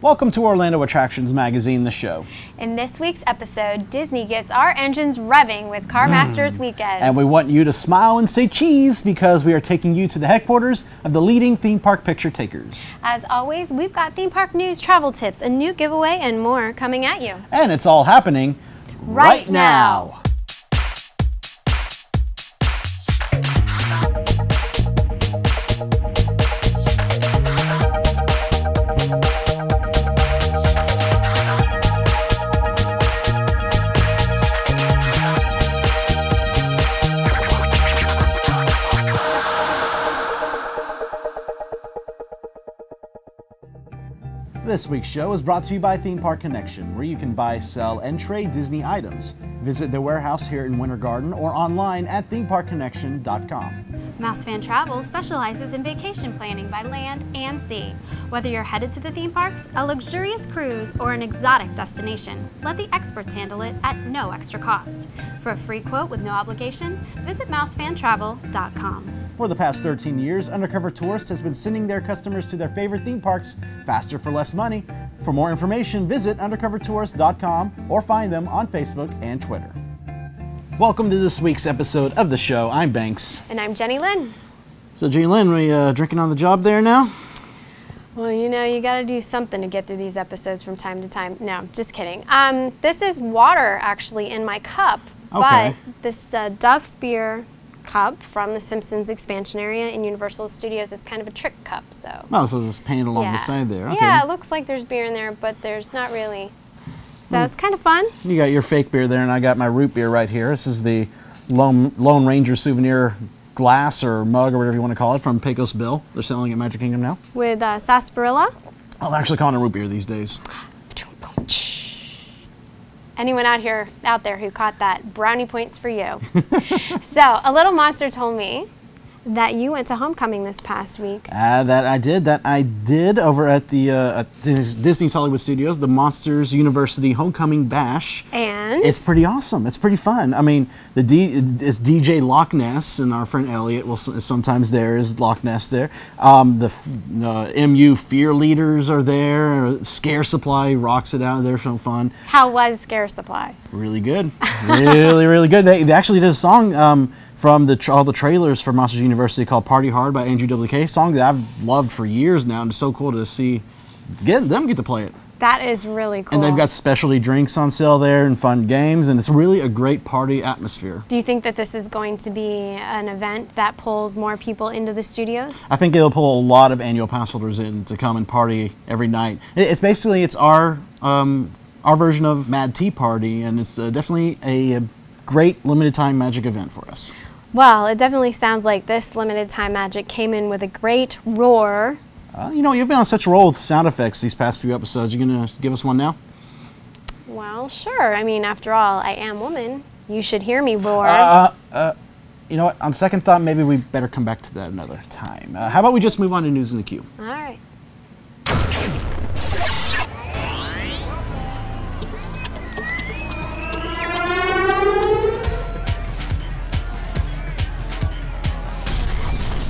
Welcome to Orlando Attractions Magazine, the show. In this week's episode, Disney gets our engines revving with Car Masters Weekend. And we want you to smile and say cheese because we are taking you to the headquarters of the leading theme park picture takers. As always, we've got theme park news, travel tips, a new giveaway, and more coming at you. And it's all happening right now. This week's show is brought to you by Theme Park Connection, where you can buy, sell, and trade Disney items. Visit their warehouse here in Winter Garden or online at themeparkconnection.com. Mousefan Travel specializes in vacation planning by land and sea. Whether you're headed to the theme parks, a luxurious cruise, or an exotic destination, let the experts handle it at no extra cost. For a free quote with no obligation, visit mousefantravel.com. For the past 13 years, Undercover Tourist has been sending their customers to their favorite theme parks faster for less money. For more information, visit undercovertourist.com or find them on Facebook and Twitter. Welcome to this week's episode of the show. I'm Banks. And I'm JeniLynn. So JeniLynn, are you drinking on the job there now? Well, you know, you got to do something to get through these episodes from time to time. No, just kidding. This is water, actually, in my cup. Okay. But this Duff beer cup from the Simpsons expansion area in Universal Studios is kind of a trick cup, so. Oh, so it's painted along the side there. Okay. Yeah, it looks like there's beer in there, but there's not really. So it's kind of fun. You got your fake beer there, and I got my root beer right here. This is the Lone Ranger souvenir glass or mug or whatever you want to call it from Pecos Bill. They're selling it at Magic Kingdom now. With sarsaparilla. I'm actually calling it root beer these days. Anyone out there who caught that, brownie points for you. So, a little monster told me that you went to homecoming this past week. That I did over at the at Disney's Hollywood Studios, the Monsters University Homecoming Bash. And it's pretty awesome. It's pretty fun. I mean, it's DJ Loch Ness, and our friend Elliot is sometimes there. Is Loch Ness there? The MU Fear Leaders are there. Scare Supply rocks it out. They're so fun. How was Scare Supply? Really good. really good. They actually did a song from all the trailers for Monsters University called Party Hard by Andrew WK, song that I've loved for years now, and it's so cool to see them get to play it. That is really cool. And they've got specialty drinks on sale there and fun games, and it's really a great party atmosphere. Do you think that this is going to be an event that pulls more people into the studios? I think it'll pull a lot of annual pass holders in to come and party every night. It's basically our version of Mad Tea Party, and it's definitely a great limited time magic event for us. Well, it definitely sounds like this limited time magic came in with a great roar. You know, you've been on such a roll with sound effects these past few episodes. You gonna give us one now? Well, sure. I mean, after all, I am woman. You should hear me roar. You know what? On second thought, maybe we better come back to that another time. How about we just move on to news in the queue? All right.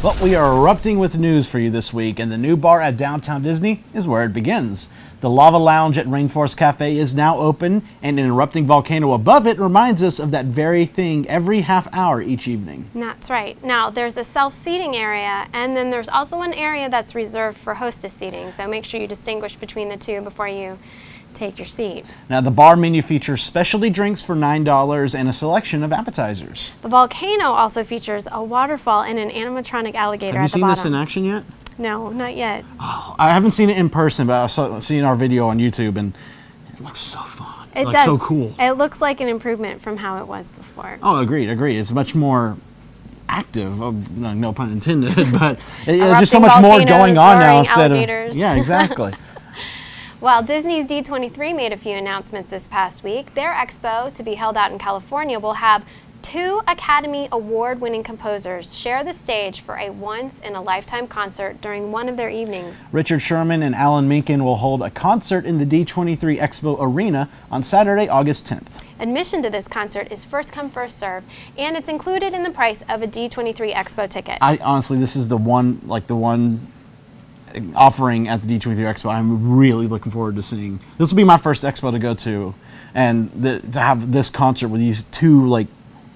Well, we are erupting with news for you this week, and the new bar at Downtown Disney is where it begins. The Lava Lounge at Rainforest Cafe is now open, and an erupting volcano above it reminds us of that very thing every half hour each evening. That's right. Now, there's a self-seating area, and then there's also an area that's reserved for hostess seating, so make sure you distinguish between the two before you take your seat. Now, the bar menu features specialty drinks for $9 and a selection of appetizers. The volcano also features a waterfall and an animatronic alligator at the bottom. Have you seen this in action yet? No, not yet. Oh, I haven't seen it in person, but I've seen our video on YouTube, and it looks so fun. It does. So cool. It looks like an improvement from how it was before. Oh, agreed. It's much more active, no pun intended, but just so much more going on now instead of... Yeah, exactly. Well, Disney's D23 made a few announcements this past week. Their expo, to be held out in California, will have 2 Academy Award-winning composers share the stage for a once-in-a-lifetime concert during one of their evenings. Richard Sherman and Alan Menken will hold a concert in the D23 Expo Arena on Saturday, August 10th. Admission to this concert is first come, first serve, and it's included in the price of a D23 Expo ticket. Honestly, this is the one offering at the D23 Expo. I'm really looking forward to seeing. This will be my first expo to go to, and to have this concert with these two like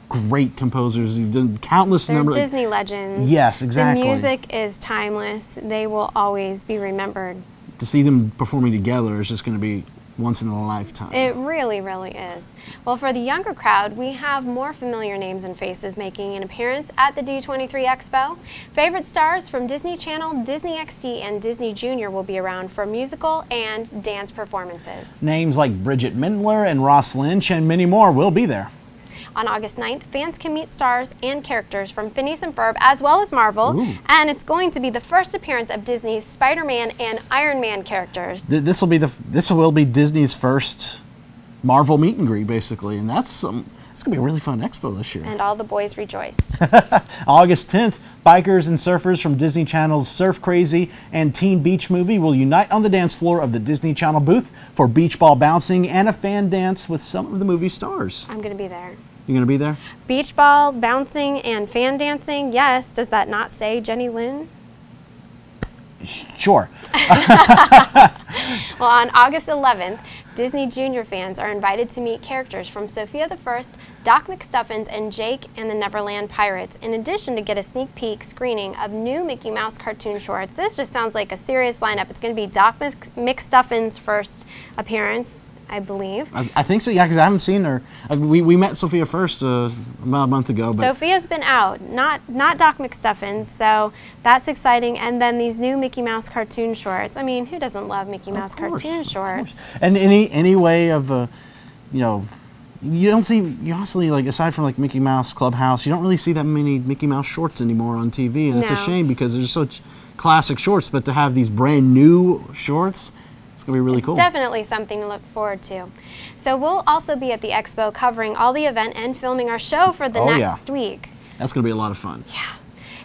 great composers. You've done countless number. They're Disney legends. Yes, exactly. The music is timeless. They will always be remembered. To see them performing together is just going to be once in a lifetime. It really, really is. Well, for the younger crowd, we have more familiar names and faces making an appearance at the D23 Expo. Favorite stars from Disney Channel, Disney XD, and Disney Junior will be around for musical and dance performances. Names like Bridget Mendler and Ross Lynch and many more will be there. On August 9th, fans can meet stars and characters from Phineas and Ferb as well as Marvel. Ooh. And it's going to be the first appearance of Disney's Spider-Man and Iron Man characters. This will be Disney's first Marvel meet and greet, basically, and it's going to be a really fun expo this year. And all the boys rejoiced. August 10th, bikers and surfers from Disney Channel's Surf Crazy and Teen Beach Movie will unite on the dance floor of the Disney Channel booth for beach ball bouncing and a fan dance with some of the movie stars. I'm going to be there. You're going to be there? Beach ball, bouncing, and fan dancing, yes. Does that not say JeniLynn? Sure. Well, on August 11th, Disney Junior fans are invited to meet characters from Sophia the First, Doc McStuffins, and Jake and the Neverland Pirates, in addition to get a sneak peek screening of new Mickey Mouse cartoon shorts. This just sounds like a serious lineup. It's going to be Doc McStuffins' first appearance, I believe. I think so, yeah, because I haven't seen her. We met Sophia first about a month ago. But Sophia's been out, not Doc McStuffins, so that's exciting. And then these new Mickey Mouse cartoon shorts. I mean, who doesn't love Mickey Mouse cartoon shorts? And any way of, you know, you honestly, like, aside from like Mickey Mouse Clubhouse, you don't really see that many Mickey Mouse shorts anymore on TV, and it's a shame because they're such classic shorts. But to have these brand new shorts, it's going to be really cool. Definitely something to look forward to. So we'll also be at the expo covering all the event and filming our show for the next week. That's going to be a lot of fun. Yeah.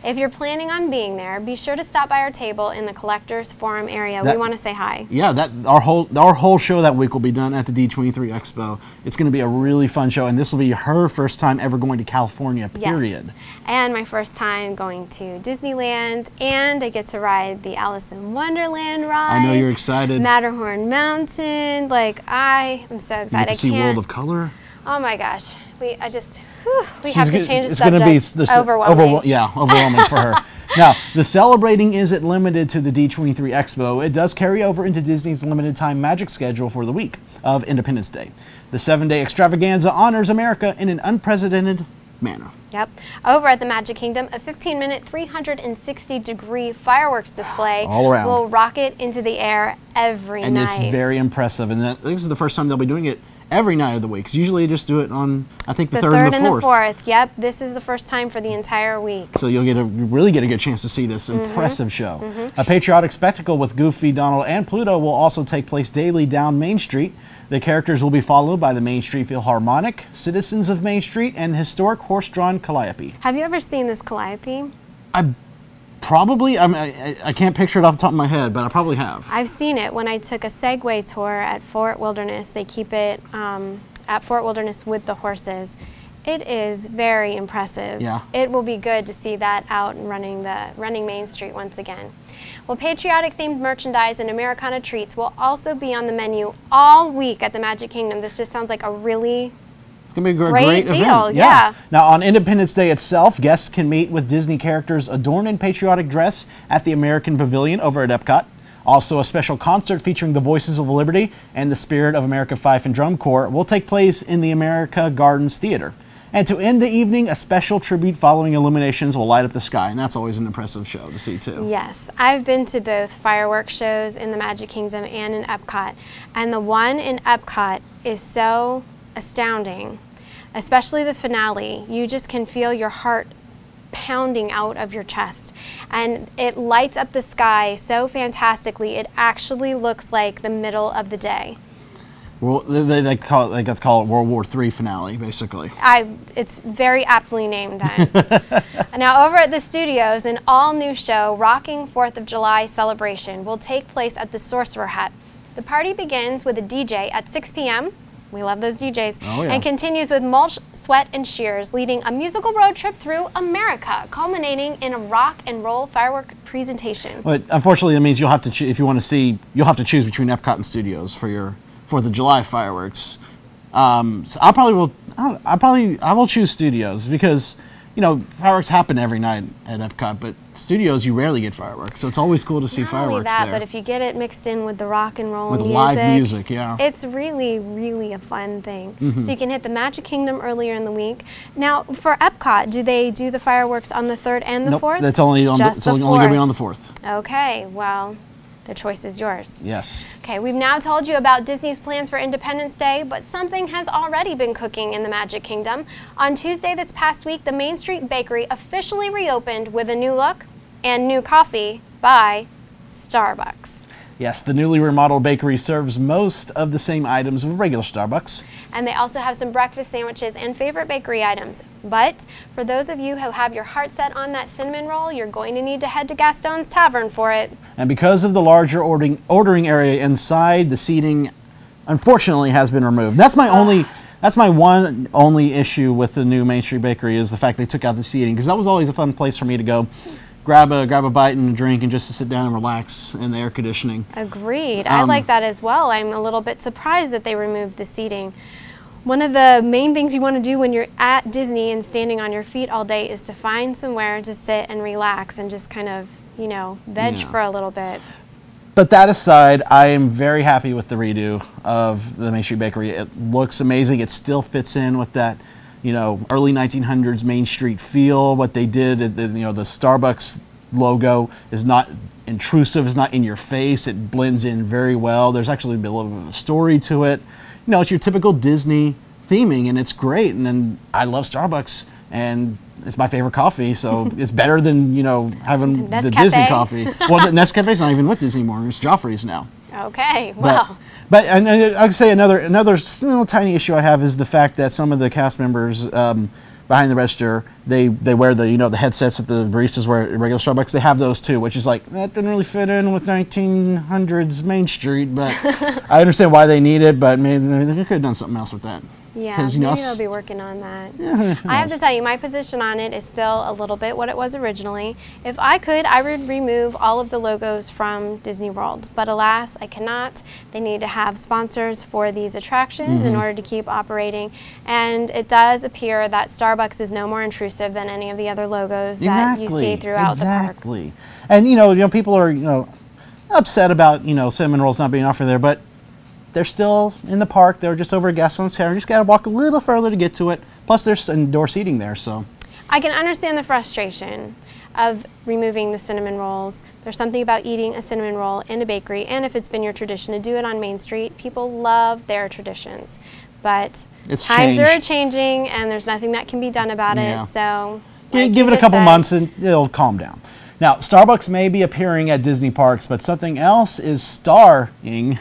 If you're planning on being there, be sure to stop by our table in the Collectors Forum area. We want to say hi. Yeah, our whole show that week will be done at the D23 Expo. It's going to be a really fun show, and this will be her first time ever going to California, period. Yes. And my first time going to Disneyland, and I get to ride the Alice in Wonderland ride. I know you're excited. Matterhorn Mountain. Like, I am so excited. You get to see World of Color. Oh my gosh. We have to change the subject. It's going to be overwhelming for her. Now, the celebrating isn't limited to the D23 Expo. It does carry over into Disney's limited time magic schedule for the week of Independence Day. The 7-day extravaganza honors America in an unprecedented manner. Yep. Over at the Magic Kingdom, a 15-minute, 360-degree fireworks display will rocket into the air every night. And it's very impressive. And this is the first time they'll be doing it every night of the week. Because usually they just do it on, I think, the 3rd and the 4th. Yep. This is the first time for the entire week. So you'll really get a good chance to see this impressive show. A patriotic spectacle with Goofy, Donald, and Pluto will also take place daily down Main Street. The characters will be followed by the Main Street Philharmonic, Citizens of Main Street, and historic horse-drawn Calliope. Have you ever seen this Calliope? I can't picture it off the top of my head, but I probably have. I've seen it when I took a Segway tour at Fort Wilderness. They keep it at Fort Wilderness with the horses. It is very impressive. Yeah. It will be good to see that out and running Main Street once again. Well, patriotic-themed merchandise and Americana treats will also be on the menu all week at the Magic Kingdom. This just sounds like a really It's going to be a great deal. Event. Yeah. Now, on Independence Day itself, guests can meet with Disney characters adorned in patriotic dress at the American Pavilion over at Epcot. Also, a special concert featuring the Voices of Liberty and the Spirit of America Fife and Drum Corps will take place in the America Gardens Theater. And to end the evening, a special tribute following illuminations will light up the sky, and that's always an impressive show to see, too. Yes. I've been to both fireworks shows in the Magic Kingdom and in Epcot, and the one in Epcot is so astounding, especially the finale. You just can feel your heart pounding out of your chest, and it lights up the sky so fantastically. It actually looks like the middle of the day. Well, they got to call it World War III finale, basically. It's very aptly named then. Now, over at the studios, an all-new show, Rocking 4th of July Celebration, will take place at the Sorcerer Hut. The party begins with a DJ at 6 p.m., We love those DJs. Oh, yeah. And continues with Mulch, Sweat, and Shears, leading a musical road trip through America, culminating in a rock and roll firework presentation. But unfortunately, it means you'll have to if you want to see, you'll have to choose between Epcot and Studios for your 4th of July fireworks. So I will choose Studios because, you know, fireworks happen every night at Epcot, but Studios, you rarely get fireworks, so it's always cool to see fireworks there. Not only that, but if you get it mixed in with the rock and roll with music, live music, yeah, it's really, really a fun thing. So you can hit the Magic Kingdom earlier in the week. Now, for Epcot, do they do the fireworks on the 3rd and the 4th? That's only on it's only going to be on the 4th. Okay, well, the choice is yours. Yes. Okay, we've now told you about Disney's plans for Independence Day, but something has already been cooking in the Magic Kingdom. On Tuesday this past week, the Main Street Bakery officially reopened with a new look and new coffee by Starbucks. Yes, the newly remodeled bakery serves most of the same items of a regular Starbucks. And they also have some breakfast sandwiches and favorite bakery items. But for those of you who have your heart set on that cinnamon roll, you're going to need to head to Gaston's Tavern for it. And because of the larger ordering area inside, the seating unfortunately has been removed. That's my only issue with the new Main Street Bakery is the fact they took out the seating, because that was always a fun place for me to go. Grab a bite and a drink and just to sit down and relax in the air conditioning. Agreed. I like that as well. I'm a little bit surprised that they removed the seating. One of the main things you want to do when you're at Disney and standing on your feet all day is to find somewhere to sit and relax and just kind of, you know, veg for a little bit. But that aside, I am very happy with the redo of the Main Street Bakery. It looks amazing. It still fits in with that, you know, early 1900s Main Street feel. What they did, you know, the Starbucks logo is not intrusive, it's not in your face. It blends in very well. There's actually a little bit of a story to it. You know, it's your typical Disney theming, and it's great. And then I love Starbucks, and it's my favorite coffee, so it's better than, you know, having the Disney coffee. Well, the Nescafe's not even with Disney anymore. It's Joffrey's now. Okay, well. But and I'd say another little tiny issue I have is the fact that some of the cast members behind the register, they wear the, you know, the headsets that the baristas wear at regular Starbucks. They have those too, which is like, that didn't really fit in with 1900s Main Street, but I understand why they need it, but maybe they could have done something else with that. Yeah, you know, maybe they'll be working on that. Yeah, I have to tell you, my position on it is still a little bit what it was originally. If I could, I would remove all of the logos from Disney World, but alas, I cannot. They need to have sponsors for these attractions in order to keep operating, and it does appear that Starbucks is no more intrusive than any of the other logos that you see throughout the park. And you know, people are, you know, upset about, you know, cinnamon rolls not being offered there, but they're still in the park. They're just over at Gaston's Tavern. You just got to walk a little further to get to it. Plus, there's indoor seating there, so. I can understand the frustration of removing the cinnamon rolls. There's something about eating a cinnamon roll in a bakery, and if it's been your tradition to do it on Main Street, people love their traditions. But times are changing, and there's nothing that can be done about it, so. Give it a couple months, and it'll calm down. Now, Starbucks may be appearing at Disney parks, but something else is starring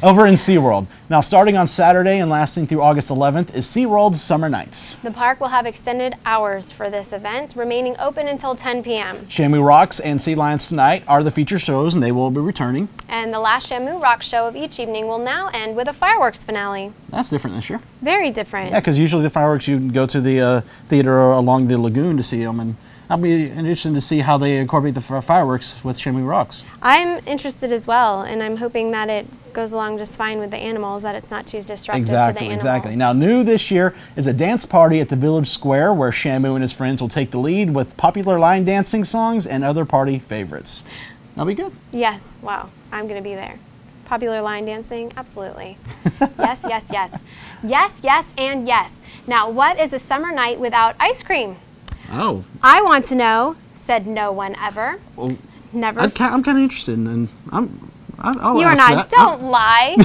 over in SeaWorld. Now, starting on Saturday and lasting through August 11th is SeaWorld's Summer Nights. The park will have extended hours for this event, remaining open until 10 p.m. Shamu Rocks and Sea Lions Tonight are the feature shows, and they will be returning. And the last Shamu Rock show of each evening will now end with a fireworks finale. That's different this year. Very different. Yeah, because usually the fireworks, you can go to the theater along the lagoon to see them, and I'll be interested to see how they incorporate the fireworks with Shamu Rocks. I'm interested as well, and I'm hoping that it goes along just fine with the animals, that it's not too disruptive to the animals. Exactly. Now, new this year is a dance party at the Village Square where Shamu and his friends will take the lead with popular line dancing songs and other party favorites. That'll be good. Yes. Wow. I'm going to be there. Popular line dancing? Absolutely. Yes, yes, yes. Yes, yes, and yes. Now, what is a summer night without ice cream? Oh. I want to know, said no one ever. Well, never. I'm kind of interested, and I'll You are not. Don't lie.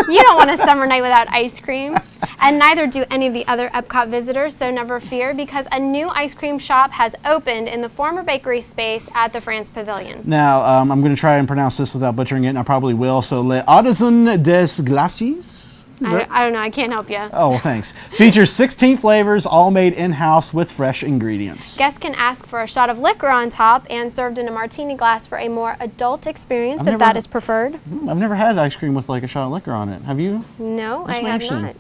You don't want a summer night without ice cream. And neither do any of the other Epcot visitors, so never fear, because a new ice cream shop has opened in the former bakery space at the France Pavilion. Now, I'm going to try and pronounce this without butchering it, and I probably will. So, Le Artisan des Glaces. I don't know. I can't help you. Oh, well, thanks. Features 16 flavors, all made in-house with fresh ingredients. Guests can ask for a shot of liquor on top and served in a martini glass for a more adult experience if that is preferred. I've never had ice cream with like a shot of liquor on it. Have you? No, I have not.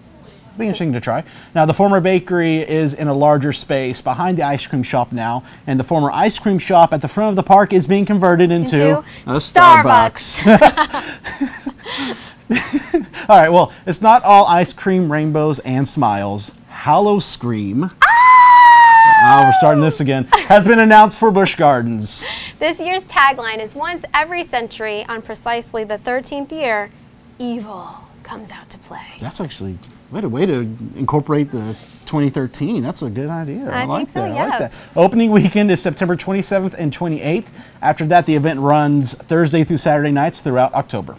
Be interesting to try. Now, the former bakery is in a larger space behind the ice cream shop now, and the former ice cream shop at the front of the park is being converted into a Starbucks. All right, well, it's not all ice cream, rainbows, and smiles. Howl-O-Scream. Oh, we're starting this again. Has been announced for Busch Gardens. This year's tagline is once every century on precisely the 13th year, evil comes out to play. That's actually a way to incorporate the 2013. That's a good idea. I like that. Yeah. I like that. Opening weekend is September 27th and 28th. After that, the event runs Thursday through Saturday nights throughout October.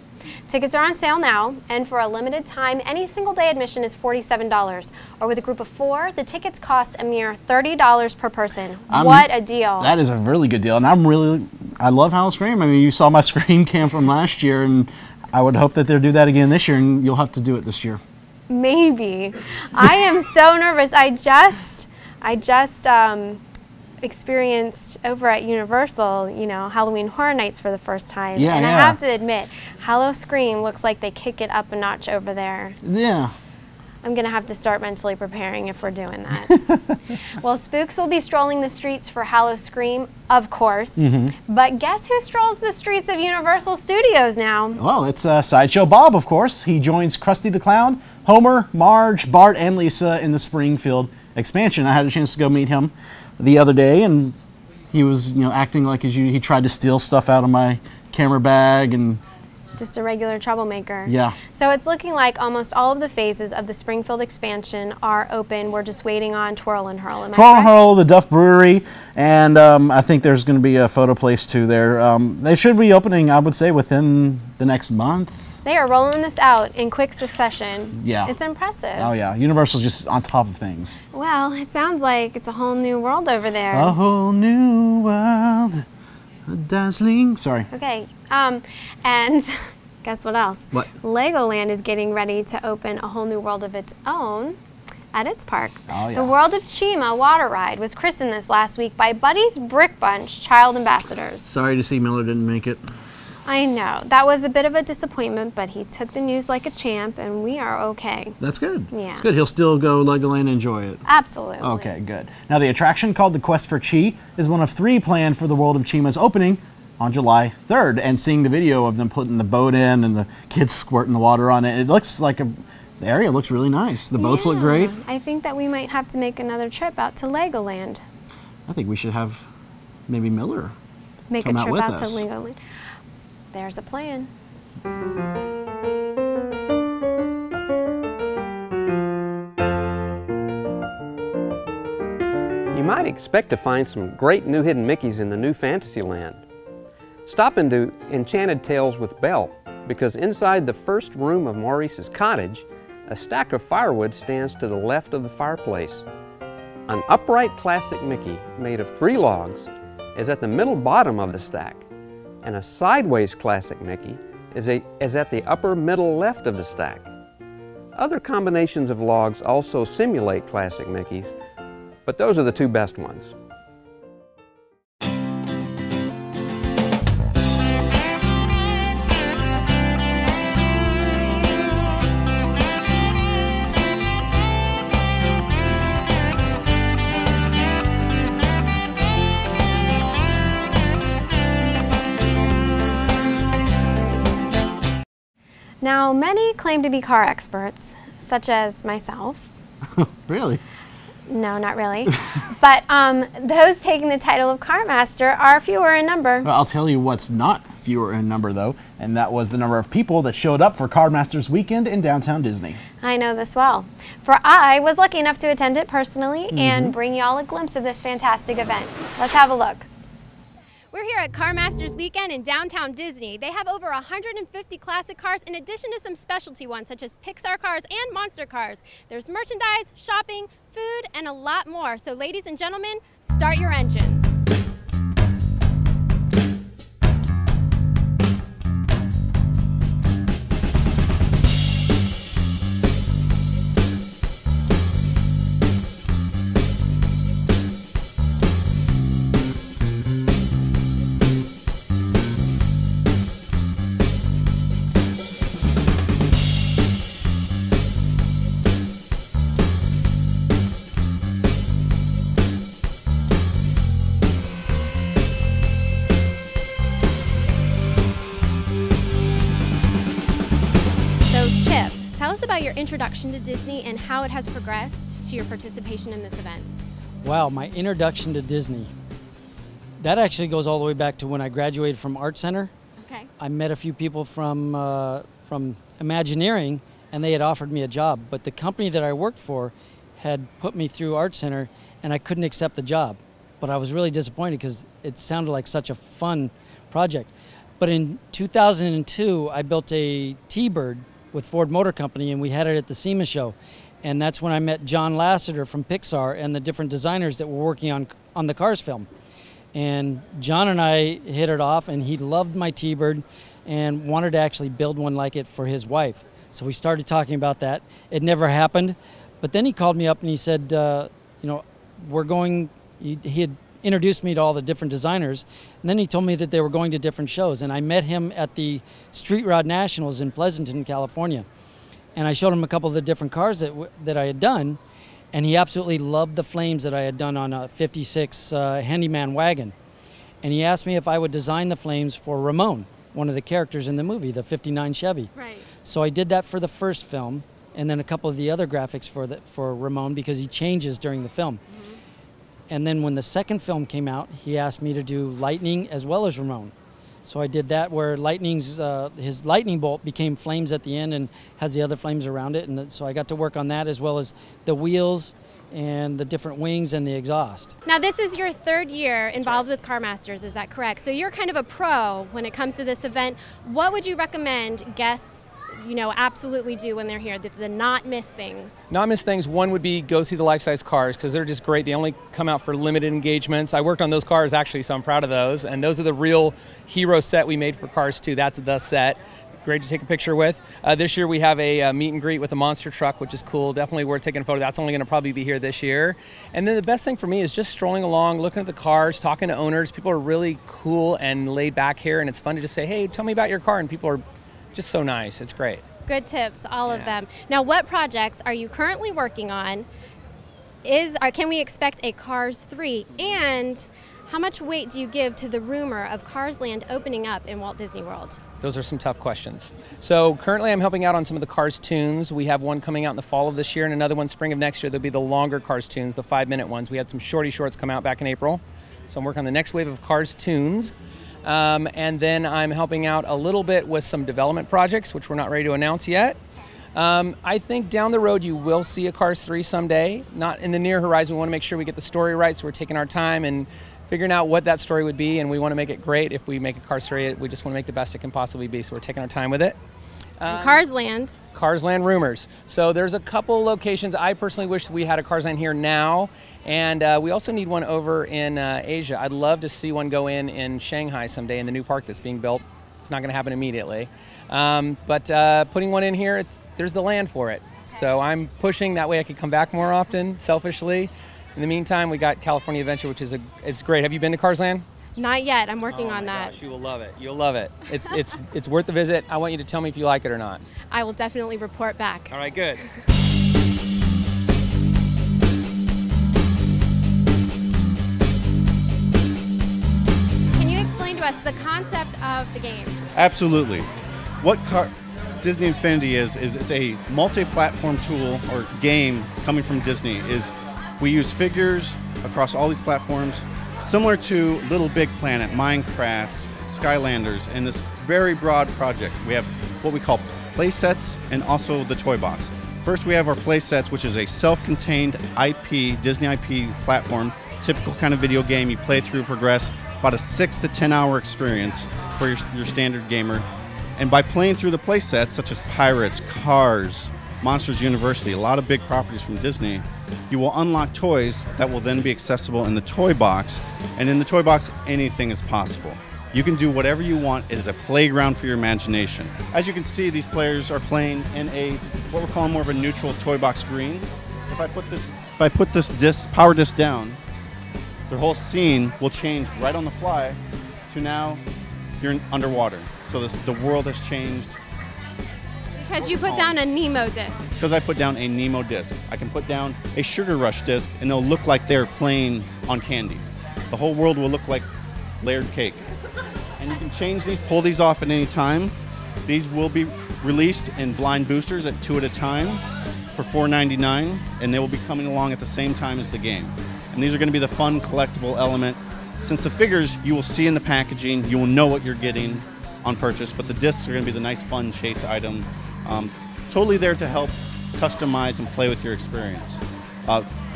Tickets are on sale now, and for a limited time, any single day admission is $47. Or with a group of 4, the tickets cost a mere $30 per person. What a deal. That is a really good deal. And I love Howl-O-Scream. I mean, you saw my Scream cam from last year, and I would hope that they'll do that again this year, and you'll have to do it this year. Maybe. I am so nervous. I just experienced over at Universal, Halloween Horror Nights for the first time. Yeah, and I have to admit, Howl-O-Scream looks like they kick it up a notch over there. Yeah. I'm going to have to start mentally preparing if we're doing that. Well, spooks will be strolling the streets for Howl-O-Scream, of course. But guess who strolls the streets of Universal Studios now? Well, it's Sideshow Bob, of course. He joins Krusty the Clown, Homer, Marge, Bart, and Lisa in the Springfield expansion. I had a chance to go meet him the other day, and he was, acting like he tried to steal stuff out of my camera bag and just a regular troublemaker. Yeah. So it's looking like almost all of the phases of the Springfield expansion are open. We're just waiting on Twirl and Hurl. Twirl and Hurl, the Duff Brewery, and I think there's going to be a photo place too there. They should be opening, I would say, within the next month. They are rolling this out in quick succession. Yeah. It's impressive. Oh, yeah. Universal's just on top of things. Well, it sounds like it's a whole new world over there. A whole new world. A dazzling. Sorry. Okay. And guess what else? What? Legoland is getting ready to open a whole new world of its own at its park. Oh, yeah. The World of Chima water ride was christened this last week by Buddy's Brick Bunch child ambassadors. Sorry to see Miller didn't make it. I know. That was a bit of a disappointment, but he took the news like a champ, and we are okay. That's good. Yeah. It's good. He'll still go Legoland and enjoy it. Absolutely. Okay, good. Now, the attraction called the Quest for Chi is one of 3 planned for the World of Chima's opening on July 3rd. And seeing the video of them putting the boat in and the kids squirting the water on it, it looks like the area looks really nice. The boats look great. I think that we might have to make another trip out to Legoland. I think we should have maybe Miller make come a trip out to Legoland. There's a plan. You might expect to find some great new hidden Mickeys in the new Fantasyland. Stop into Enchanted Tales with Belle, because inside the first room of Maurice's cottage, a stack of firewood stands to the left of the fireplace. An upright classic Mickey made of 3 logs is at the middle bottom of the stack, and a sideways classic Mickey is at the upper middle left of the stack. Other combinations of logs also simulate classic Mickeys, but those are the 2 best ones. Now, many claim to be car experts, such as myself. Really? No, not really. But those taking the title of Car Master are fewer in number. Well, I'll tell you what's not fewer in number, though, and that was the number of people that showed up for Car Masters weekend in downtown Disney. I know this well, for I was lucky enough to attend it personally and bring you all a glimpse of this fantastic event. Let's have a look. We're here at Car Masters Weekend in downtown Disney. They have over 150 classic cars in addition to some specialty ones such as Pixar cars and monster cars. There's merchandise, shopping, food, and a lot more. So ladies and gentlemen, start your engines. us about your introduction to Disney and how it has progressed to your participation in this event. Wow, my introduction to Disney. That actually goes all the way back to when I graduated from Art Center. Okay. I met a few people from Imagineering, and they had offered me a job. But the company that I worked for had put me through Art Center, and I couldn't accept the job. But I was really disappointed because it sounded like such a fun project. But in 2002, I built a T-Bird with Ford Motor Company, and we had it at the SEMA show. And that's when I met John Lasseter from Pixar and the different designers that were working on the Cars film. And John and I hit it off, and he loved my T-Bird and wanted to actually build one like it for his wife. So we started talking about that. It never happened. But then he called me up and he said, you know, he had introduced me to all the different designers, and then he told me that they were going to different shows. And I met him at the Street Rod Nationals in Pleasanton, California. And I showed him a couple of the different cars that I had done, and he absolutely loved the flames that I had done on a 56 Handyman wagon. And he asked me if I would design the flames for Ramon, one of the characters in the movie, the 59 Chevy. Right. So I did that for the first film, and then a couple of the other graphics for Ramon, because he changes during the film. Mm-hmm. And then when the second film came out, he asked me to do Lightning as well as Ramon. So I did that, where his lightning bolt became flames at the end and has the other flames around it. And so I got to work on that, as well as the wheels and the different wings and the exhaust. Now, this is your third year involved with Car Masters, is that correct? So you're kind of a pro when it comes to this event. What would you recommend guests, you know, absolutely do when they're here, the not miss things? Not miss things, one would be go see the life-size cars, because they're just great. They only come out for limited engagements. I worked on those cars actually, so I'm proud of those. And those are the real hero set we made for Cars 2. That's the set. Great to take a picture with. This year we have a meet and greet with a monster truck, which is cool. Definitely worth taking a photo. That's only going to probably be here this year. And then the best thing for me is just strolling along, looking at the cars, talking to owners. People are really cool and laid back here, and it's fun to just say, hey, tell me about your car. And people are just so nice. It's great. Good tips, all of them. Now, what projects are you currently working on? Can we expect a Cars 3? And how much weight do you give to the rumor of Cars Land opening up in Walt Disney World? Those are some tough questions. So currently I'm helping out on some of the Cars tunes. We have one coming out in the fall of this year and another one spring of next year. There'll be the longer Cars tunes, the 5-minute ones. We had some shorty shorts come out back in April. So I'm working on the next wave of Cars tunes. And then I'm helping out a little bit with some development projects, which we're not ready to announce yet. I think down the road you will see a Cars 3 someday. Not in the near horizon. We want to make sure we get the story right, so we're taking our time and figuring out what that story would be, and we want to make it great. If we make a Cars 3, we just want to make the best it can possibly be, so we're taking our time with it. Cars Land. Cars Land rumors. So there's a couple locations. I personally wish we had a Cars Land here now, and we also need one over in Asia. I'd love to see one go in Shanghai someday in the new park that's being built. It's not going to happen immediately. But putting one in here, there's the land for it. So I'm pushing, that way I can come back more often, selfishly. In the meantime, we got California Adventure, which is it's great. Have you been to Cars Land? Not yet. I'm working on that. Gosh, you will love it. You'll love it. It's worth the visit. I want you to tell me if you like it or not. I will definitely report back. All right, good. Can you explain to us the concept of the game? Absolutely. What Disney Infinity is it's a multi-platform tool or game coming from Disney. We use figures across all these platforms, similar to Little Big Planet, Minecraft, Skylanders, and this very broad project. We have what we call play sets and also the toy box. First, we have our play sets, which is a self-contained IP, Disney IP platform, typical kind of video game. You play through, progress, about a 6 to 10 hour experience for your standard gamer. And by playing through the play sets, such as Pirates, Cars, Monsters University, a lot of big properties from Disney, you will unlock toys that will then be accessible in the toy box. And in the toy box, anything is possible. You can do whatever you want. It is a playground for your imagination. As you can see, these players are playing in what we're calling more of a neutral toy box screen. If I put this power disc down, the whole scene will change right on the fly to now you're underwater. So the world has changed. Because you put down a Nemo disc. Because I put down a Nemo disc. I can put down a Sugar Rush disc, and they'll look like they're playing on candy. The whole world will look like layered cake. And you can change these, pull these off at any time. These will be released in blind boosters at 2 at a time for $4.99, and they will be coming along at the same time as the game. And these are going to be the fun collectible element. Since the figures you will see in the packaging, you will know what you're getting on purchase, but the discs are going to be the nice fun chase item. Totally there to help customize and play with your experience.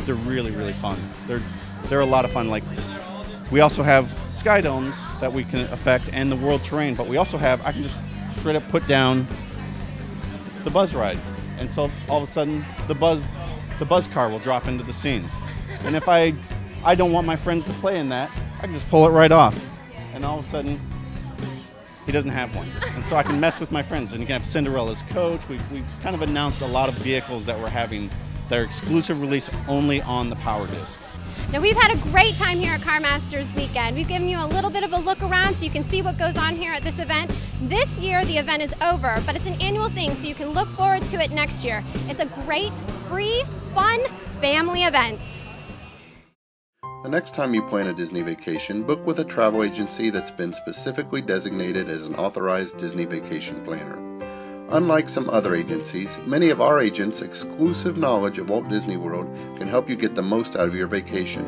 They're really, really fun. They're a lot of fun. Like, we also have sky domes that we can affect and the world terrain, but we also have, I can just straight up put down the buzz ride. And so all of a sudden the buzz car will drop into the scene. And if I don't want my friends to play in that, I can just pull it right off. And all of a sudden he doesn't have one. And so I can mess with my friends, and you can have Cinderella's coach. We've kind of announced a lot of vehicles that we're having that are exclusive release only on the Power Discs. Now, we've had a great time here at Car Masters Weekend. We've given you a little bit of a look around so you can see what goes on here at this event. This year, the event is over, but it's an annual thing, so you can look forward to it next year. It's a great, free, fun family event. The next time you plan a Disney vacation, book with a travel agency that's been specifically designated as an authorized Disney vacation planner. Unlike some other agencies, many of our agents' exclusive knowledge of Walt Disney World can help you get the most out of your vacation.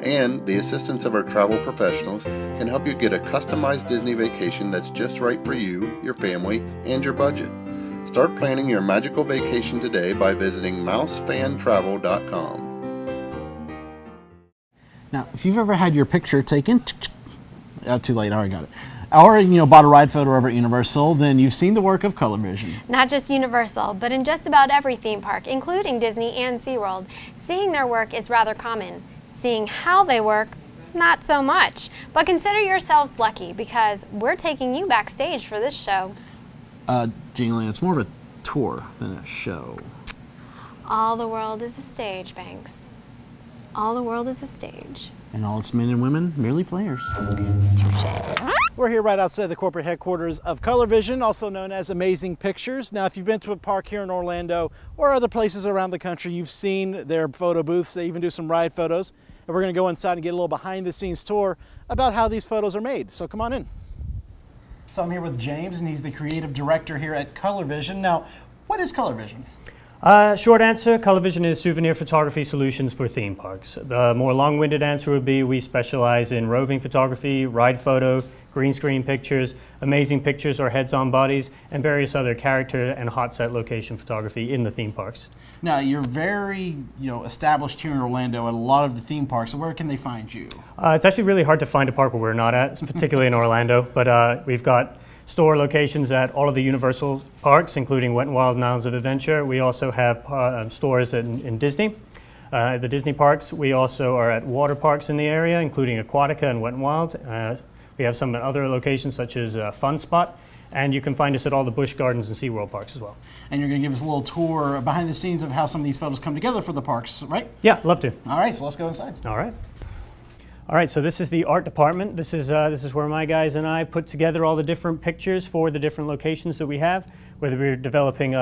And the assistance of our travel professionals can help you get a customized Disney vacation that's just right for you, your family, and your budget. Start planning your magical vacation today by visiting mousefantravel.com. Now, if you've ever had your picture taken, too late, I already got it, or bought a ride photo over at Universal, then you've seen the work of Colorvision. Not just Universal, but in just about every theme park, including Disney and SeaWorld. Seeing their work is rather common. Seeing how they work, not so much. But consider yourselves lucky, because we're taking you backstage for this show. JeniLynn, it's more of a tour than a show. All the world is a stage, Banks. All the world is a stage. And all its men and women, merely players. Touché. We're here right outside the corporate headquarters of Colorvision, also known as Amazing Pictures. Now, if you've been to a park here in Orlando or other places around the country, you've seen their photo booths. They even do some ride photos. And we're going to go inside and get a little behind-the-scenes tour about how these photos are made. So come on in. So I'm here with James, and he's the creative director here at Colorvision. Now, what is Colorvision? Short answer, Colorvision is souvenir photography solutions for theme parks. The more long-winded answer would be we specialize in roving photography, ride photo, green screen pictures, amazing pictures or heads-on bodies, and various other character and hot set location photography in the theme parks. Now, you're very established here in Orlando at a lot of the theme parks, so where can they find you? It's actually really hard to find a park where we're not at, particularly in Orlando, but we've got store locations at all of the Universal parks, including Wet n Wild and Islands of Adventure. We also have stores in Disney. The Disney parks, we also are at water parks in the area, including Aquatica and Wet n Wild. We have some at other locations such as Fun Spot, and you can find us at all the Busch Gardens and SeaWorld parks as well. And you're going to give us a little tour behind the scenes of how some of these photos come together for the parks, right? Yeah, love to. All right, so let's go inside. All right. All right, so this is the art department. This is where my guys and I put together all the different pictures for the different locations that we have, whether we're developing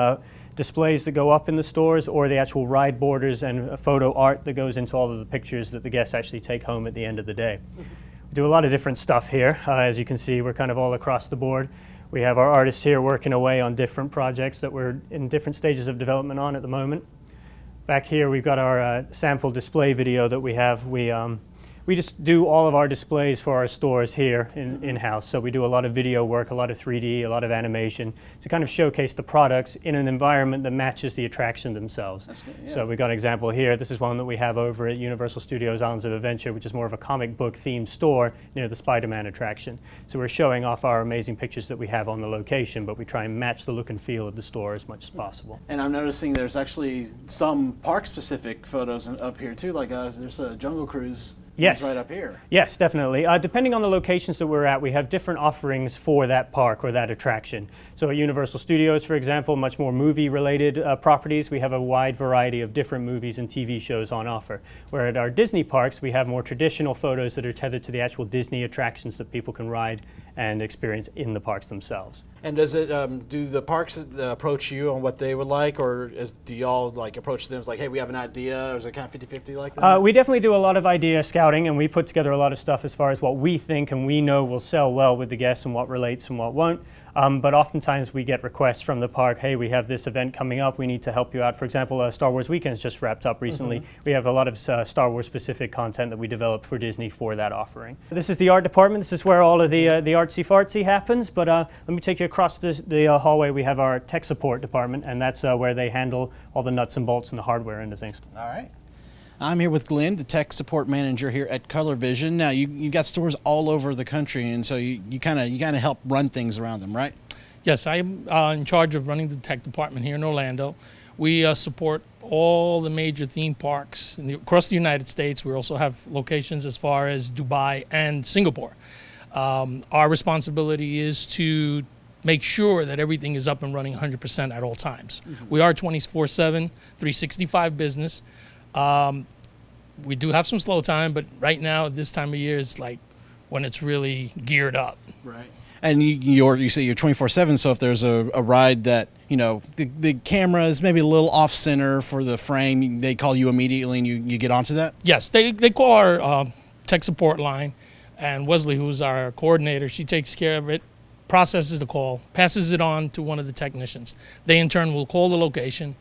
displays that go up in the stores or the actual ride borders and photo art that goes into all of the pictures that the guests actually take home at the end of the day. We do a lot of different stuff here. As you can see, we're kind of all across the board. We have our artists here working away on different projects that we're in different stages of development on at the moment. Back here, we've got our sample display video that we have. We just do all of our displays for our stores here in-house. So we do a lot of video work, a lot of 3D, a lot of animation to kind of showcase the products in an environment that matches the attraction themselves. That's good, yeah. So we got an example here. This is one that we have over at Universal Studios Islands of Adventure, which is more of a comic book themed store near the Spider-Man attraction. So we're showing off our amazing pictures that we have on the location, but we try and match the look and feel of the store as much as possible. And I'm noticing there's actually some park-specific photos up here too, like there's a Jungle Cruise. Yes. Right up here. Yes, definitely. Depending on the locations that we're at, we have different offerings for that park or that attraction. So at Universal Studios, for example, much more movie-related properties, we have a wide variety of different movies and TV shows on offer. Where at our Disney parks, we have more traditional photos that are tethered to the actual Disney attractions that people can ride and experience in the parks themselves. And does it, do the parks approach you on what they would like, or do y'all like approach them as like, hey, we have an idea, or is it kind of 50-50 like that? We definitely do a lot of idea scouting, and we put together a lot of stuff as far as what we think and we know will sell well with the guests and what relates and what won't. But oftentimes we get requests from the park, hey, we have this event coming up, we need to help you out. For example, Star Wars Weekends just wrapped up recently. We have a lot of Star Wars specific content that we developed for Disney for that offering. This is the art department. This is where all of the artsy-fartsy happens, but let me take you across the hallway. We have our tech support department, and that's where they handle all the nuts and bolts and the hardware into things. All right. I'm here with Glenn, the tech support manager here at Colorvision. Now, you've got stores all over the country, and so you kind of help run things around them, right? Yes, I'm in charge of running the tech department here in Orlando. We support all the major theme parks across the United States. We also have locations as far as Dubai and Singapore. Our responsibility is to make sure that everything is up and running 100% at all times. We are 24/7, 365 business. We do have some slow time, but right now at this time of year is like when it's really geared up. Right. And you say you're 24/7, so if there's a ride that, you know, the camera is maybe a little off center for the frame, they call you immediately and you get onto that? Yes, they call our tech support line, and Wesley, who's our coordinator, she takes care of it, processes the call, passes it on to one of the technicians. They in turn will call the location,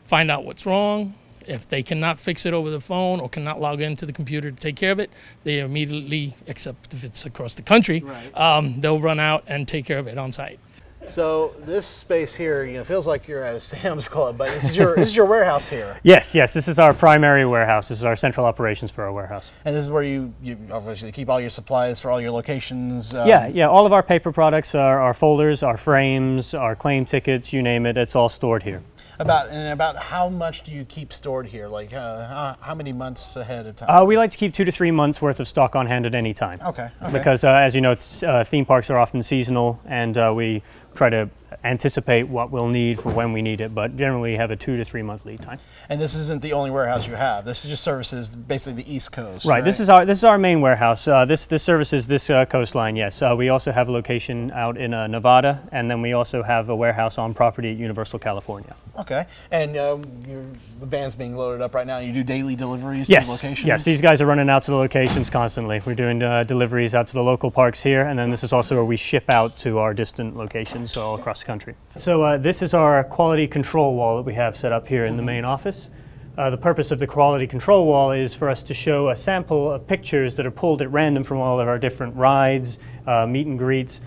find out what's wrong. If they cannot fix it over the phone or cannot log into the computer to take care of it, they immediately, except if it's across the country, they'll run out and take care of it on site. So this space here, you know, feels like you're at a Sam's Club, but this is your warehouse here. Yes, this is our primary warehouse. This is our central operations for our warehouse. And this is where you obviously keep all your supplies for all your locations. Yeah. All of our paper products, our folders, our frames, our claim tickets, you name it, it's all stored here. About how much do you keep stored here? Like how many months ahead of time? We like to keep 2 to 3 months worth of stock on hand at any time. Okay. Because as you know, theme parks are often seasonal, and we try to anticipate what we'll need for when we need it, but generally have a 2 to 3 month lead time. And this isn't the only warehouse you have. This is just services basically the East Coast. Right. This is our main warehouse. This services this coastline. Yes. We also have a location out in Nevada, and then we also have a warehouse on property at Universal California. Okay. And the van's being loaded up right now. You do daily deliveries to the locations? Yes. These guys are running out to the locations constantly. We're doing deliveries out to the local parks here, and then this is also where we ship out to our distant locations all across the country. So this is our quality control wall that we have set up here in the main office. The purpose of the quality control wall is for us to show a sample of pictures that are pulled at random from all of our different rides, meet and greets,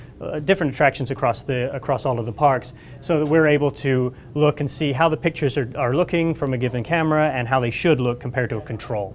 different attractions across all of the parks, so that we're able to look and see how the pictures are looking from a given camera and how they should look compared to a control.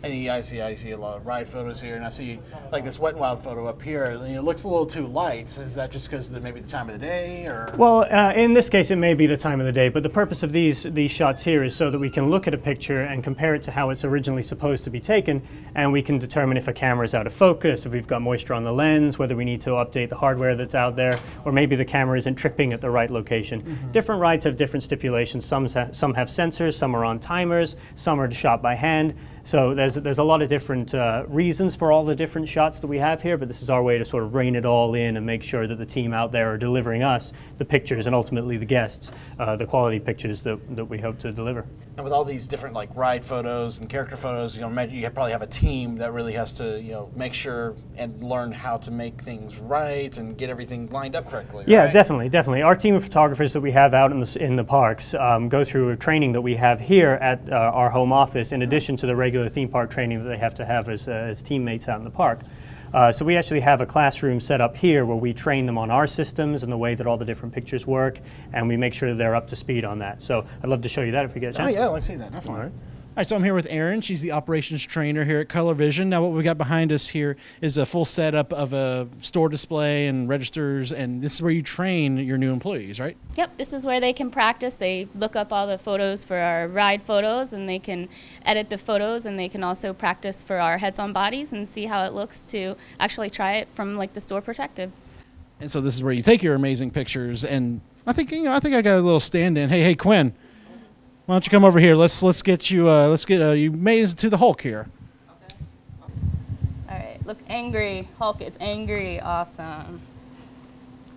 And I see a lot of ride photos here, and I see like this Wet n Wild photo up here. It looks a little too light. So is that just because maybe the time of the day, or? Well, in this case, it may be the time of the day, but the purpose of these shots here is so that we can look at a picture and compare it to how it's originally supposed to be taken, and we can determine if a camera is out of focus, if we've got moisture on the lens, whether we need to update the hardware that's out there, or maybe the camera isn't tripping at the right location. Different rides have different stipulations. Some have sensors, some are on timers, some are shot by hand. So there's a lot of different reasons for all the different shots that we have here, but this is our way to sort of rein it all in and make sure that the team out there are delivering us the pictures and ultimately the guests, the quality pictures that we hope to deliver. And with all these different like ride photos and character photos, you probably have a team that really has to make sure and learn how to make things right and get everything lined up correctly. Yeah, right? Definitely. Our team of photographers that we have out in the parks go through a training that we have here at our home office, in addition to the regular theme park training that they have to have as teammates out in the park. So we actually have a classroom set up here where we train them on our systems and the way that all the different pictures work, and we make sure that they're up to speed on that. So I'd love to show you that if we get a chance. Oh yeah, I'd like to see that, definitely. All right, so I'm here with Erin. She's the operations trainer here at Colorvision. Now what we got behind us here is a full setup of a store display and registers, and this is where you train your new employees, right? Yep, this is where they can practice. They look up all the photos for our ride photos, and they can edit the photos, and they can also practice for our heads on bodies and see how it looks to actually try it from like the store perspective. And so this is where you take your amazing pictures, and I think I got a little stand-in. Hey Quinn, why don't you come over here? Let's get you. You made it to the Hulk here. Okay. All right. Look angry. Hulk is angry. Awesome.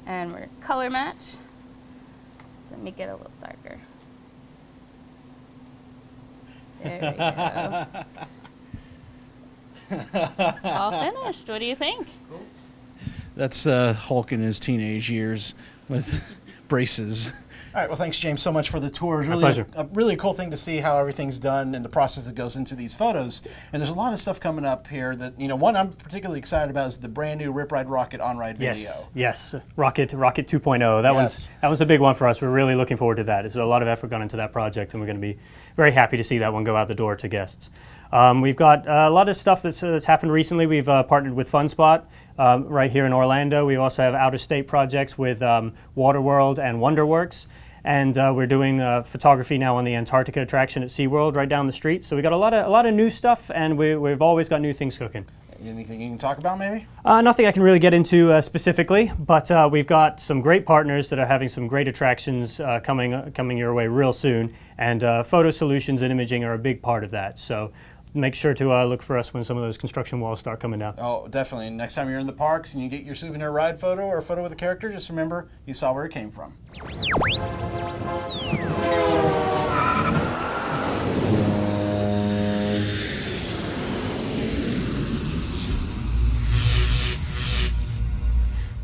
And we're color match. Let me get a little darker. There we go. All finished. What do you think? That's Hulk in his teenage years with braces. All right, well, thanks, James, so much for the tour. It's really pleasure. A really cool thing to see how everything's done and the process that goes into these photos. And there's a lot of stuff coming up here that, you know, one I'm particularly excited about is the brand new Rip Ride Rocket on-ride video. Yes, Rocket 2.0. That one's a big one for us. We're really looking forward to that. There's a lot of effort gone into that project, and we're going to be very happy to see that one go out the door to guests. We've got a lot of stuff that's happened recently. We've partnered with FunSpot right here in Orlando. We also have out-of-state projects with Waterworld and WonderWorks. And we're doing photography now on the Antarctica attraction at SeaWorld right down the street. So we got a lot of new stuff, and we've always got new things cooking. Anything you can talk about, maybe? Nothing I can really get into specifically, but we've got some great partners that are having some great attractions coming your way real soon. And photo solutions and imaging are a big part of that. So make sure to look for us when some of those construction walls start coming down. Oh, definitely. Next time you're in the parks and you get your souvenir ride photo or a photo with a character, just remember you saw where it came from.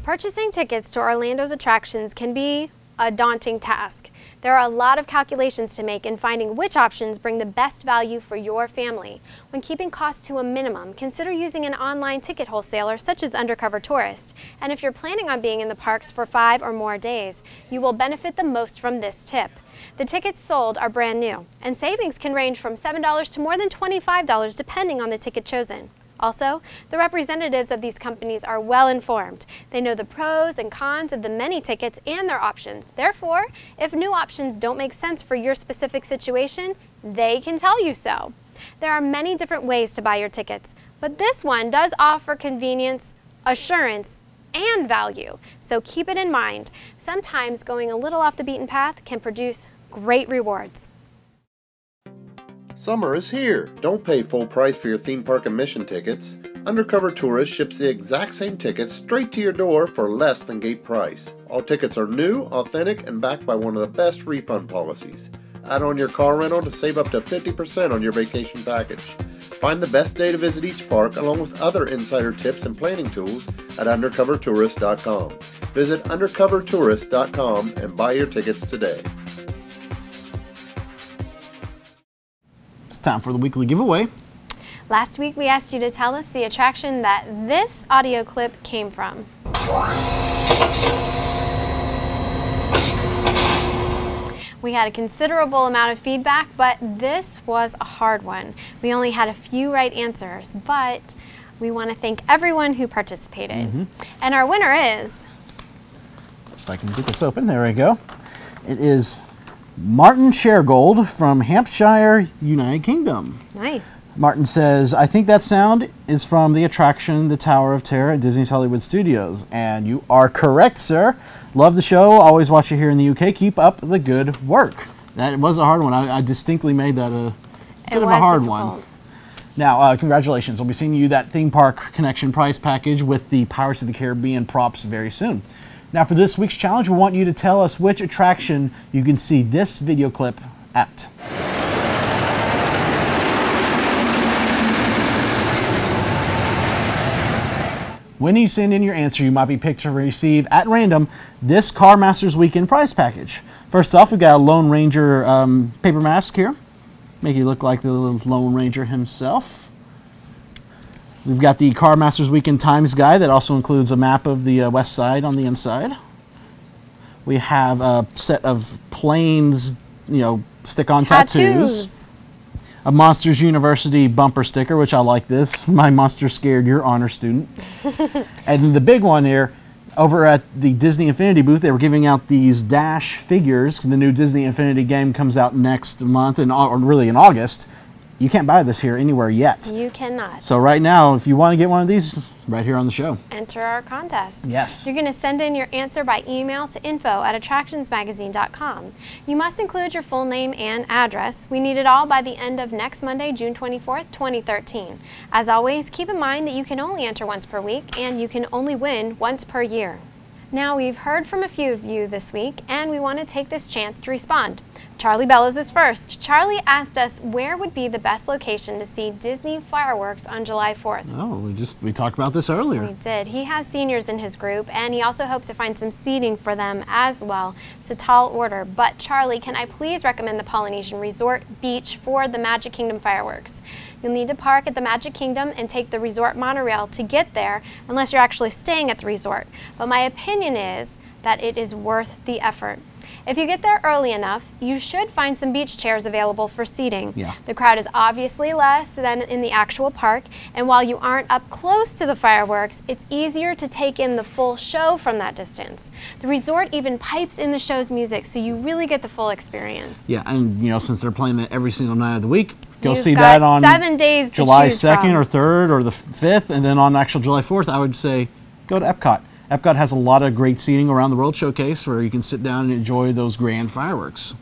Purchasing tickets to Orlando's attractions can be a daunting task. There are a lot of calculations to make in finding which options bring the best value for your family. When keeping costs to a minimum, consider using an online ticket wholesaler such as Undercover Tourist. And if you're planning on being in the parks for 5 or more days, you will benefit the most from this tip. The tickets sold are brand new, and savings can range from $7 to more than $25 depending on the ticket chosen. Also, the representatives of these companies are well informed. They know the pros and cons of the many tickets and their options. Therefore, if new options don't make sense for your specific situation, they can tell you so. There are many different ways to buy your tickets, but this one does offer convenience, assurance, and value. So keep it in mind. Sometimes going a little off the beaten path can produce great rewards. Summer is here. Don't pay full price for your theme park admission tickets. Undercover Tourist ships the exact same tickets straight to your door for less than gate price. All tickets are new, authentic, and backed by one of the best refund policies. Add on your car rental to save up to 50% on your vacation package. Find the best day to visit each park along with other insider tips and planning tools at undercovertourist.com. Visit undercovertourist.com and buy your tickets today. Time for the weekly giveaway. Last week we asked you to tell us the attraction that this audio clip came from. We had a considerable amount of feedback, but this was a hard one. We only had a few right answers, but we want to thank everyone who participated. And our winner is... If I can get this open, there we go. It is Martin Shergold from Hampshire, United Kingdom. Nice. Martin says, I think that sound is from the attraction The Tower of Terror at Disney's Hollywood Studios. And you are correct, sir. Love the show. Always watch it here in the UK. Keep up the good work. That was a hard one. I distinctly made that a bit of a hard one. Now, congratulations. We'll be sending you that theme park connection prize package with the Pirates of the Caribbean props very soon. Now for this week's challenge, we want you to tell us which attraction you can see this video clip at. When you send in your answer, you might be picked to receive at random this Car Masters Weekend prize package. First off, we've got a Lone Ranger paper mask here. Make you look like the Lone Ranger himself. We've got the Car Masters Weekend Times Guide that also includes a map of the west side on the inside. We have a set of planes, stick-on tattoos. A Monsters University bumper sticker, which I like this. My monster scared your honor student. And then the big one here, over at the Disney Infinity booth, they were giving out these Dash figures. The new Disney Infinity game comes out next month, or really in August. You can't buy this here anywhere yet. You cannot. So right now, if you want to get one of these, right here on the show. Enter our contest. Yes. You're going to send in your answer by email to info@attractionsmagazine.com. You must include your full name and address. We need it all by the end of next Monday, June 24th, 2013. As always, keep in mind that you can only enter once per week and you can only win once per year. Now, we've heard from a few of you this week, and we want to take this chance to respond. Charlie Bellows is first. Charlie asked us where would be the best location to see Disney fireworks on July 4th. Oh, we talked about this earlier. We did. He has seniors in his group, and he also hopes to find some seating for them as well. It's a tall order, but Charlie, can I please recommend the Polynesian Resort Beach for the Magic Kingdom fireworks? You'll need to park at the Magic Kingdom and take the resort monorail to get there, unless you're actually staying at the resort. But my opinion is that it is worth the effort. If you get there early enough, you should find some beach chairs available for seating. Yeah. The crowd is obviously less than in the actual park, and while you aren't up close to the fireworks, it's easier to take in the full show from that distance. The resort even pipes in the show's music, so you really get the full experience. Yeah, and since they're playing that every single night of the week, go see You've that got on 7 days to July choose 2nd from. or 3rd or the 5th, and then on actual July 4th, I would say go to Epcot. Epcot has a lot of great seating around the World Showcase where you can sit down and enjoy those grand fireworks.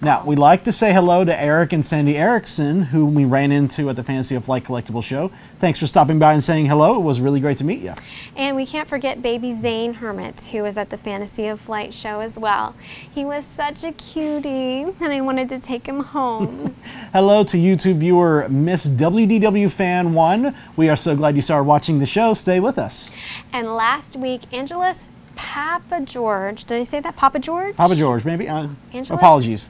Now, we'd like to say hello to Eric and Sandy Erickson, who we ran into at the Fantasy of Flight Collectible Show. Thanks for stopping by and saying hello. It was really great to meet you. And we can't forget baby Zane Hermit, who was at the Fantasy of Flight show as well. He was such a cutie, and I wanted to take him home. Hello to YouTube viewer Miss WDW Fan 1. We are so glad you started watching the show. Stay with us. And last week, Angela's Papa George, did I say that? Papa George? Papa George, maybe. Angela's? Apologies.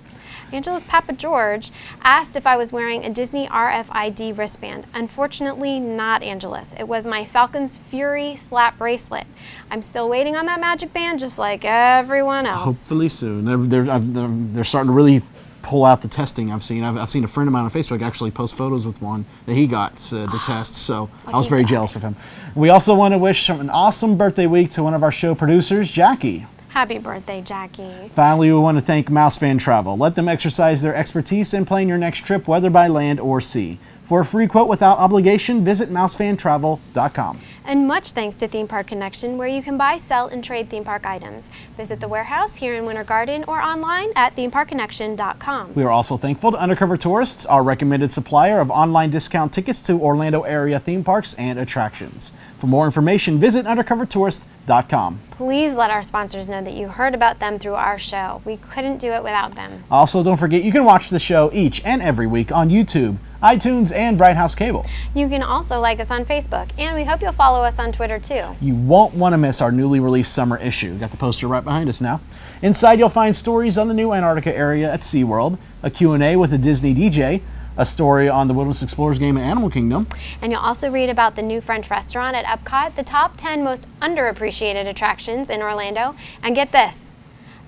Angela's Papa George asked if I was wearing a Disney RFID wristband. Unfortunately, not Angela's. It was my Falcon's Fury slap bracelet. I'm still waiting on that magic band, just like everyone else. Hopefully soon. They're starting to really pull out the testing. I've seen a friend of mine on Facebook actually post photos with one that he got to test, so I was very jealous of him. We also want to wish an awesome birthday week to one of our show producers, Jackie. Happy birthday, Jackie. Finally, we want to thank Mouse Fan Travel. Let them exercise their expertise and plan your next trip, whether by land or sea. For a free quote without obligation, visit mousefantravel.com. And much thanks to Theme Park Connection, where you can buy, sell, and trade theme park items. Visit the warehouse here in Winter Garden or online at themeparkconnection.com. We are also thankful to Undercover Tourists, our recommended supplier of online discount tickets to Orlando area theme parks and attractions. For more information, visit undercovertourist.com. Please let our sponsors know that you heard about them through our show. We couldn't do it without them. Also, don't forget you can watch the show each and every week on YouTube, iTunes, and Bright House Cable. You can also like us on Facebook, and we hope you'll follow us on Twitter too. You won't want to miss our newly released summer issue. Got the poster right behind us now. Inside you'll find stories on the new Antarctica area at SeaWorld, a Q&A with a Disney DJ, a story on the Wilderness Explorers game at Animal Kingdom. And you'll also read about the new French restaurant at Epcot, the top 10 most underappreciated attractions in Orlando, and get this,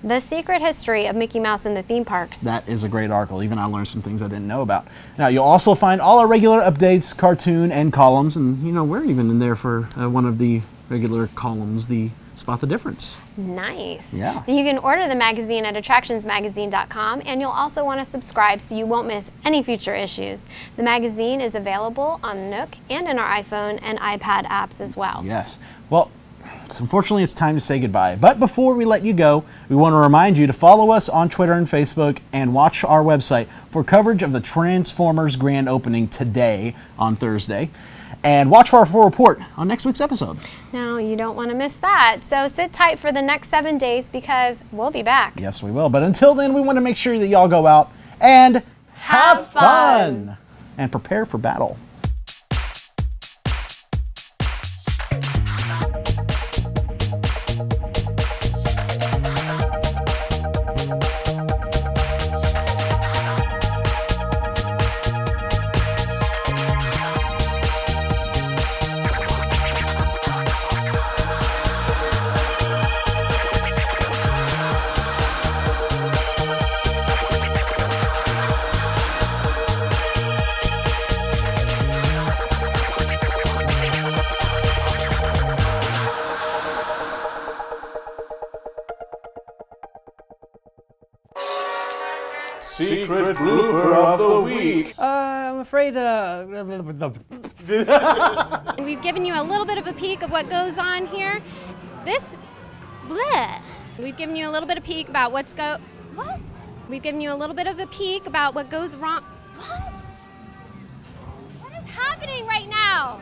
the secret history of Mickey Mouse in the theme parks. That is a great article. Even I learned some things I didn't know about. Now, you'll also find all our regular updates, cartoon, and columns. And, we're even in there for one of the regular columns, the Spot the Difference. Nice. Yeah. And you can order the magazine at attractionsmagazine.com, and you'll also want to subscribe so you won't miss any future issues. The magazine is available on Nook and in our iPhone and iPad apps as well. Yes. Well, unfortunately, it's time to say goodbye. But before we let you go, we want to remind you to follow us on Twitter and Facebook and watch our website for coverage of the Transformers grand opening today on Thursday. And watch for our full report on next week's episode. Now, you don't want to miss that. So sit tight for the next 7 days because we'll be back. Yes, we will. But until then, we want to make sure that y'all go out and have fun! And prepare for battle. Secret blooper of the week. I'm afraid, And we've given you a little bit of a peek of what goes on here. We've given you a little bit of peek about We've given you a little bit of a peek about what goes wrong. What is happening right now?